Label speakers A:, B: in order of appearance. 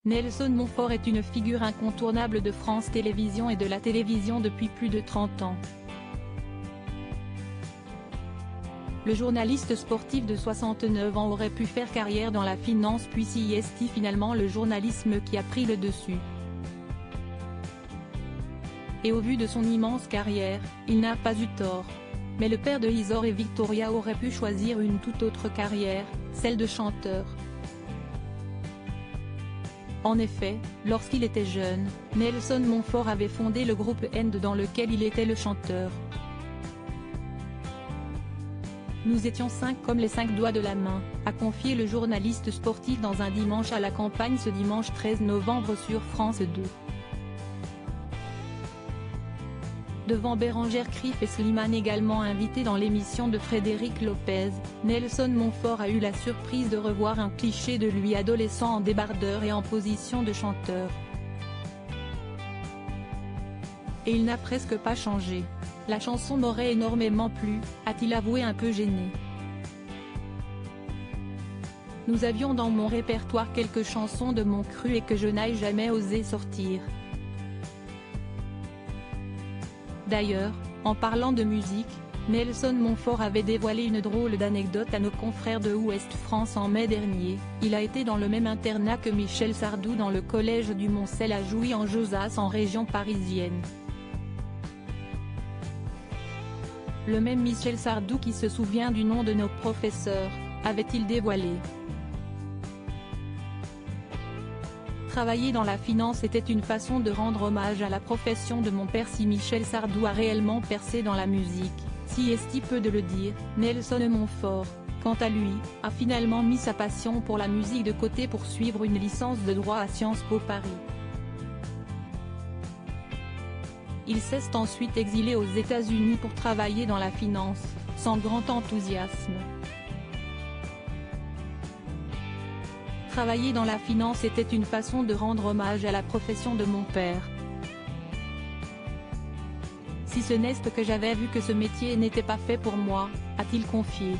A: Nelson Montfort est une figure incontournable de France Télévisions et de la télévision depuis plus de 30 ans. Le journaliste sportif de 69 ans aurait pu faire carrière dans la finance puis c'est finalement le journalisme qui a pris le dessus. Et au vu de son immense carrière, il n'a pas eu tort. Mais le père de Isor et Victoria aurait pu choisir une toute autre carrière, celle de chanteur. En effet, lorsqu'il était jeune, Nelson Montfort avait fondé le groupe End dans lequel il était le chanteur. Nous étions 5 comme les 5 doigts de la main, a confié le journaliste sportif dans un dimanche à la campagne ce dimanche 13 novembre sur France 2. Devant Bérengère Krief et Slimane également invités dans l'émission de Frédéric Lopez, Nelson Montfort a eu la surprise de revoir un cliché de lui adolescent en débardeur et en position de chanteur. Et il n'a presque pas changé. La chanson m'aurait énormément plu, a-t-il avoué un peu gêné. Nous avions dans mon répertoire quelques chansons de mon cru et que je n'ai jamais osé sortir. D'ailleurs, en parlant de musique, Nelson Montfort avait dévoilé une drôle d'anecdote à nos confrères de Ouest France en mai dernier. Il a été dans le même internat que Michel Sardou dans le collège du Moncel à Jouy en Josas en région parisienne. Le même Michel Sardou qui se souvient du nom de nos professeurs, avait-il dévoilé. Travailler dans la finance était une façon de rendre hommage à la profession de mon père. Si Michel Sardou a réellement percé dans la musique, si est-il peu de le dire, Nelson Montfort, quant à lui, a finalement mis sa passion pour la musique de côté pour suivre une licence de droit à Sciences Po Paris. Il s'est ensuite exilé aux États-Unis pour travailler dans la finance, sans grand enthousiasme. Travailler dans la finance était une façon de rendre hommage à la profession de mon père. Si ce n'est que j'avais vu que ce métier n'était pas fait pour moi, a-t-il confié.